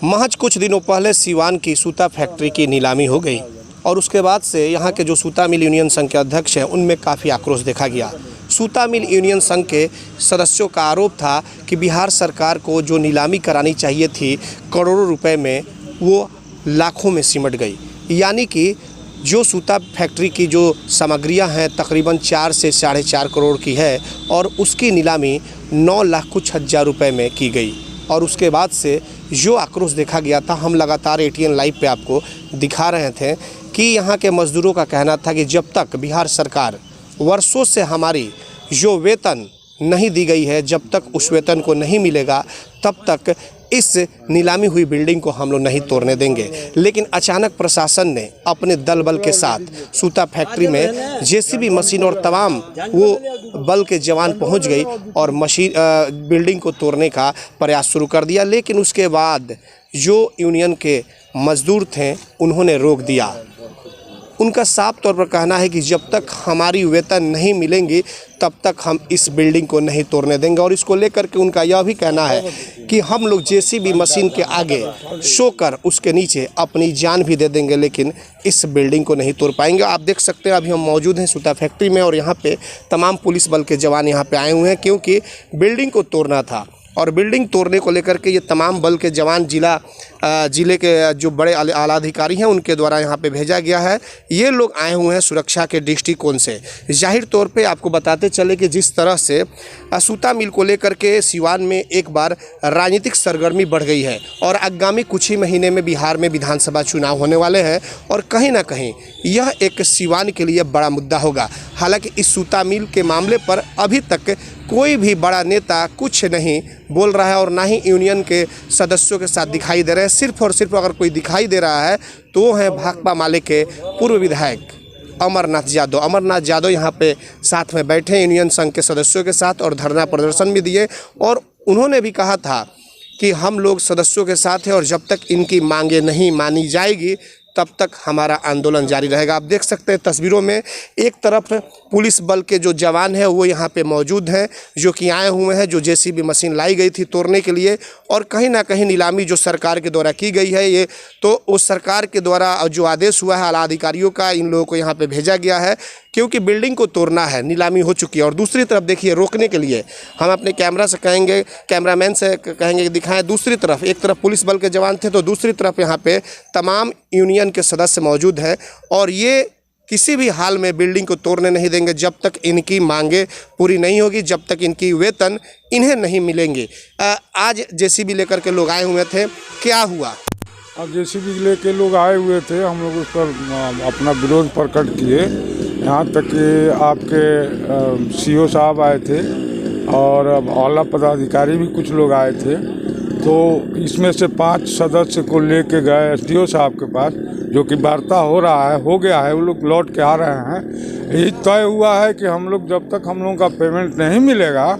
महज कुछ दिनों पहले सीवान की सूता फैक्ट्री की नीलामी हो गई और उसके बाद से यहाँ के जो सूता मिल यूनियन संघ के अध्यक्ष हैं उनमें काफ़ी आक्रोश देखा गया। सूता मिल यूनियन संघ के सदस्यों का आरोप था कि बिहार सरकार को जो नीलामी करानी चाहिए थी करोड़ों रुपए में, वो लाखों में सिमट गई। यानी कि जो सूता फैक्ट्री की जो सामग्रियां हैं तकरीबन 4 से 4.5 करोड़ की है और उसकी नीलामी 9 लाख कुछ हज़ार रुपए में की गई। और उसके बाद से जो आक्रोश देखा गया था, हम लगातार ATN लाइव पे आपको दिखा रहे थे कि यहाँ के मज़दूरों का कहना था कि जब तक बिहार सरकार वर्षों से हमारी जो वेतन नहीं दी गई है, जब तक उस वेतन को नहीं मिलेगा तब तक इस नीलामी हुई बिल्डिंग को हम लोग नहीं तोड़ने देंगे। लेकिन अचानक प्रशासन ने अपने दल बल के साथ सूता फैक्ट्री में JCB मशीन और तमाम वो बल के जवान पहुंच गई और बिल्डिंग को तोड़ने का प्रयास शुरू कर दिया। लेकिन उसके बाद जो यूनियन के मजदूर थे उन्होंने रोक दिया। उनका साफ तौर पर कहना है कि जब तक हमारी वेतन नहीं मिलेंगी तब तक हम इस बिल्डिंग को नहीं तोड़ने देंगे। और इसको लेकर के उनका यह भी कहना है कि हम लोग JCB मशीन के आगे सोकर उसके नीचे अपनी जान भी दे देंगे, लेकिन इस बिल्डिंग को नहीं तोड़ पाएंगे। आप देख सकते हैं अभी हम मौजूद हैं सूता फैक्ट्री में और यहाँ पे तमाम पुलिस बल के जवान यहाँ पे आए हुए हैं, क्योंकि बिल्डिंग को तोड़ना था। और बिल्डिंग तोड़ने को लेकर के ये तमाम बल के जवान जिले के जो बड़े आला अधिकारी हैं उनके द्वारा यहाँ पे भेजा गया है। ये लोग आए हुए हैं सुरक्षा के दृष्टिकोण से। जाहिर तौर पे आपको बताते चले कि जिस तरह से सूता मिल को लेकर के सिवान में एक बार राजनीतिक सरगर्मी बढ़ गई है और आगामी कुछ ही महीने में बिहार में विधानसभा चुनाव होने वाले हैं और कहीं ना कहीं यह एक सिवान के लिए बड़ा मुद्दा होगा। हालांकि इस सूता मिल के मामले पर अभी तक कोई भी बड़ा नेता कुछ नहीं बोल रहा है और ना ही यूनियन के सदस्यों के साथ दिखाई दे रहे हैं। सिर्फ और सिर्फ अगर कोई दिखाई दे रहा है तो वो हैं भाकपा माले के पूर्व विधायक अमरनाथ यादव। अमरनाथ यादव यहाँ पे साथ में बैठे यूनियन संघ के सदस्यों के साथ और धरना प्रदर्शन भी दिए और उन्होंने भी कहा था कि हम लोग सदस्यों के साथ हैं और जब तक इनकी मांगें नहीं मानी जाएगी तब तक हमारा आंदोलन जारी रहेगा। आप देख सकते हैं तस्वीरों में एक तरफ पुलिस बल के जो जवान हैं वो यहाँ पे मौजूद हैं, जो कि आए हुए हैं, जो JCB मशीन लाई गई थी तोड़ने के लिए। और कहीं ना कहीं नीलामी जो सरकार के द्वारा की गई है, ये तो उस सरकार के द्वारा जो आदेश हुआ है आला अधिकारियों का, इन लोगों को यहाँ पे भेजा गया है क्योंकि बिल्डिंग को तोड़ना है, नीलामी हो चुकी है। और दूसरी तरफ देखिए, रोकने के लिए हम अपने कैमरा से कहेंगे, कैमरामैन से कहेंगे कि दिखाएं। दूसरी तरफ एक तरफ पुलिस बल के जवान थे तो दूसरी तरफ यहाँ पे तमाम यूनियन के सदस्य मौजूद हैं और ये किसी भी हाल में बिल्डिंग को तोड़ने नहीं देंगे जब तक इनकी मांगे पूरी नहीं होगी, जब तक इनकी वेतन इन्हें नहीं मिलेंगे। आज JCB लेकर के लोग आए हुए थे, क्या हुआ? अब JCB लेके लोग आए हुए थे, हम लोग उस पर अपना विरोध प्रकट किए। यहाँ तक कि आपके CO साहब आए थे और आला पदाधिकारी भी कुछ लोग आए थे। तो इसमें से 5 सदस्य को लेके गए SDO साहब के पास, जो कि वार्ता हो गया है, वो लोग लौट के आ रहे हैं। यही तय हुआ है कि हम लोग जब तक हम लोगों का पेमेंट नहीं मिलेगा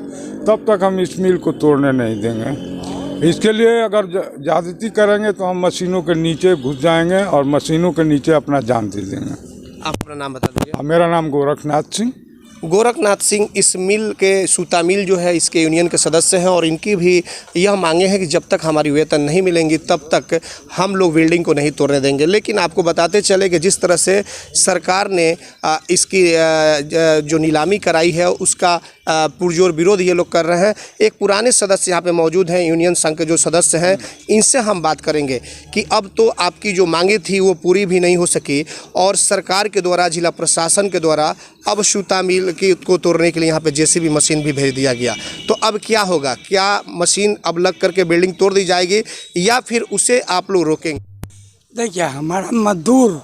तब तक हम इस मिल को तोड़ने नहीं देंगे। इसके लिए अगर ज्यादती करेंगे तो हम मशीनों के नीचे घुस जाएंगे और मशीनों के नीचे अपना जान दे देंगे। आप अपना नाम बता दीजिए। मेरा नाम गोरखनाथ सिंह। गोरखनाथ सिंह इस मिल के सूता मिल जो है इसके यूनियन के सदस्य हैं और इनकी भी यह मांगे हैं कि जब तक हमारी वेतन नहीं मिलेंगी तब तक हम लोग बिल्डिंग को नहीं तोड़ने देंगे। लेकिन आपको बताते चले कि जिस तरह से सरकार ने इसकी जो नीलामी कराई है उसका पुरजोर विरोध ये लोग कर रहे हैं। एक पुराने सदस्य यहाँ पे मौजूद हैं, यूनियन संघ के जो सदस्य हैं, इनसे हम बात करेंगे कि अब तो आपकी जो मांगे थी वो पूरी भी नहीं हो सकी और सरकार के द्वारा, जिला प्रशासन के द्वारा अब सूता मिल को तोड़ने के लिए यहाँ पे JCB मशीन भी भेज दिया गया। तो अब क्या होगा? क्या मशीन अब लग करके बिल्डिंग तोड़ दी जाएगी या फिर उसे आप लोग रोकेंगे? देखिए, हमारा मजदूर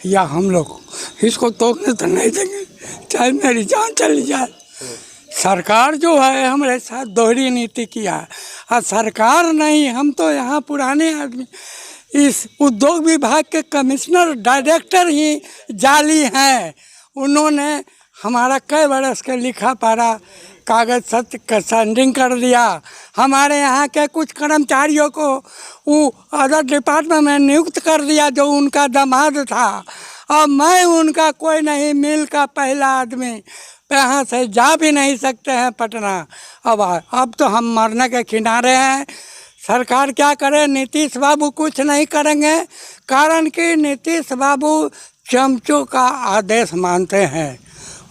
या हम लोग इसको तोड़ने तो नहीं देंगे, चाहे मेरी जान चली जाए। सरकार जो है हमारे साथ दोहरी नीति किया है और सरकार नहीं, हम तो यहाँ पुराने आदमी, इस उद्योग विभाग के कमिश्नर डायरेक्टर ही जाली हैं। उन्होंने हमारा कई बरस के लिखा पढ़ा कागज सत्य का सेंडिंग कर दिया। हमारे यहाँ के कुछ कर्मचारियों को वो अदर डिपार्टमेंट में नियुक्त कर दिया जो उनका दामाद था। अब मैं उनका कोई नहीं, मिल का पहला आदमी, यहाँ से जा भी नहीं सकते हैं पटना। अब तो हम मरने के किनारे हैं। सरकार क्या करे, नीतीश बाबू कुछ नहीं करेंगे, कारण कि नीतीश बाबू चमचों का आदेश मानते हैं।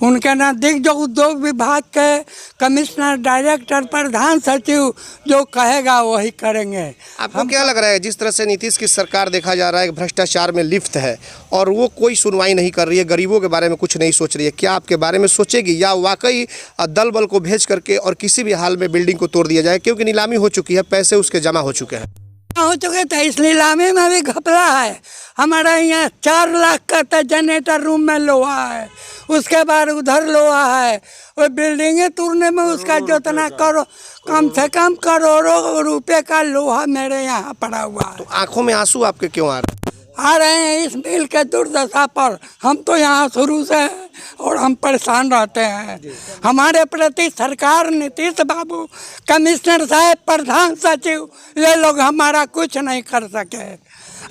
उनके नज़दीक जो उद्योग विभाग के कमिश्नर, डायरेक्टर, प्रधान सचिव जो कहेगा वही करेंगे। आपको क्या लग रहा है, जिस तरह से नीतीश की सरकार देखा जा रहा है भ्रष्टाचार में लिप्त है और वो कोई सुनवाई नहीं कर रही है, गरीबों के बारे में कुछ नहीं सोच रही है, क्या आपके बारे में सोचेगी या वाकई दल बल को भेज करके और किसी भी हाल में बिल्डिंग को तोड़ दिया जाए, क्योंकि नीलामी हो चुकी है, पैसे उसके जमा हो चुके हैं? हो चुके थे, इस नीलामी में भी घपला है। हमारे यहाँ 4 लाख का तो जनरेटर रूम में लोहा है, उसके बाद उधर लोहा है, वो बिल्डिंगें तोड़ने में उसका जितना करो कम से कम करोड़ों रुपए का लोहा मेरे यहाँ पड़ा हुआ है। तो आंखों में आंसू आपके क्यों आ रहे हैं इस मिल के दुर्दशा पर। हम तो यहाँ शुरू से हैं और हम परेशान रहते हैं। हमारे प्रति सरकार, नीतीश बाबू, कमिश्नर साहब, प्रधान सचिव, ये लोग हमारा कुछ नहीं कर सके।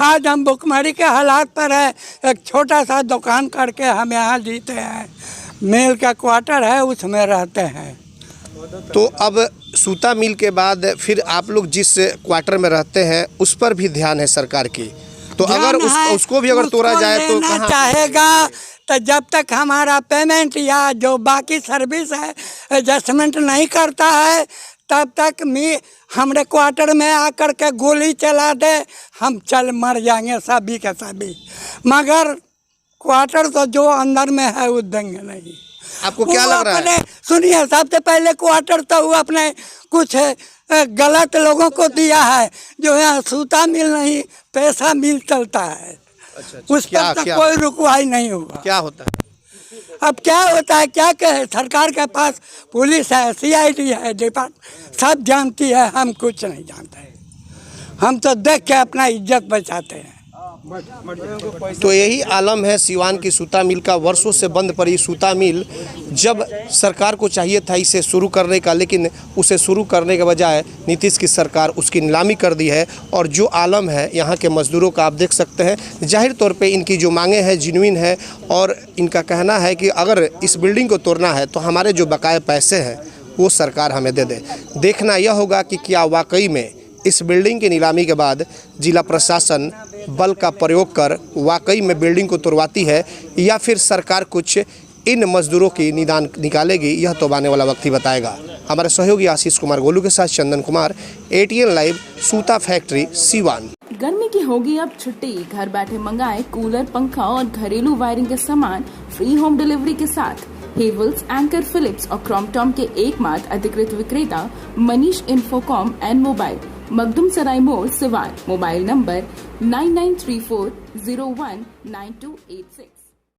आज हम भुखमरी के हालात पर है, एक छोटा सा दुकान करके हम यहाँ जीते हैं, मिल का क्वार्टर है उसमें रहते हैं। तो अब सूता मिल के बाद फिर आप लोग जिस क्वार्टर में रहते हैं उस पर भी ध्यान है सरकार की, तो अगर उसको भी अगर तोड़ा जाए तो कहाँ चाहेगा? तो जब तक हमारा पेमेंट या जो बाकी सर्विस है एडजस्टमेंट नहीं करता है तब तक हमारे क्वार्टर में आकर के गोली चला दे, हम चल मर जाएंगे सभी के सभी, मगर क्वार्टर तो जो अंदर में है वो देंगे नहीं। आपको क्या लग रहा है? सुनिए, सबसे पहले क्वार्टर तो वो अपने कुछ गलत लोगों को दिया है, जो यहाँ सूता मिल नहीं पैसा मिल चलता है। अच्छा, उस पर तक कोई रुकवाई नहीं हुआ। क्या होता है? अब क्या होता है, क्या कहे, सरकार के पास पुलिस है, CID है, डिपार्टमेंट सब जानती है, हम कुछ नहीं जानते। हम तो देख के अपना इज्जत बचाते हैं। तो यही आलम है सिवान की सूता मिल का। वर्षों से बंद पड़ी सूता मिल, जब सरकार को चाहिए था इसे शुरू करने का, लेकिन उसे शुरू करने के बजाय नीतीश की सरकार उसकी नीलामी कर दी है। और जो आलम है यहाँ के मजदूरों का आप देख सकते हैं, जाहिर तौर पे इनकी जो मांगे हैं जिन्युइन है और इनका कहना है कि अगर इस बिल्डिंग को तोड़ना है तो हमारे जो बकाया पैसे हैं वो सरकार हमें दे दे। देखना यह होगा कि क्या वाकई में इस बिल्डिंग की नीलामी के बाद जिला प्रशासन बल का प्रयोग कर वाकई में बिल्डिंग को तोड़वाती है या फिर सरकार कुछ इन मजदूरों की निदान निकालेगी, यह तो आने वाला वक्त ही बताएगा। हमारे सहयोगी आशीष कुमार गोलू के साथ चंदन कुमार, ATN लाइव, सूता फैक्ट्री, सिवान। गर्मी की होगी अब छुट्टी, घर बैठे मंगाए कूलर, पंखा और घरेलू वायरिंग के सामान फ्री होम डिलीवरी के साथ। हेवल्स, एंकर, फिलिप्स और क्रॉम्पटन के एकमात्र अधिकृत विक्रेता Manish Infocom and mobile, Makhdum Sarai मोड़, सिवान। Mobile number 9934019286।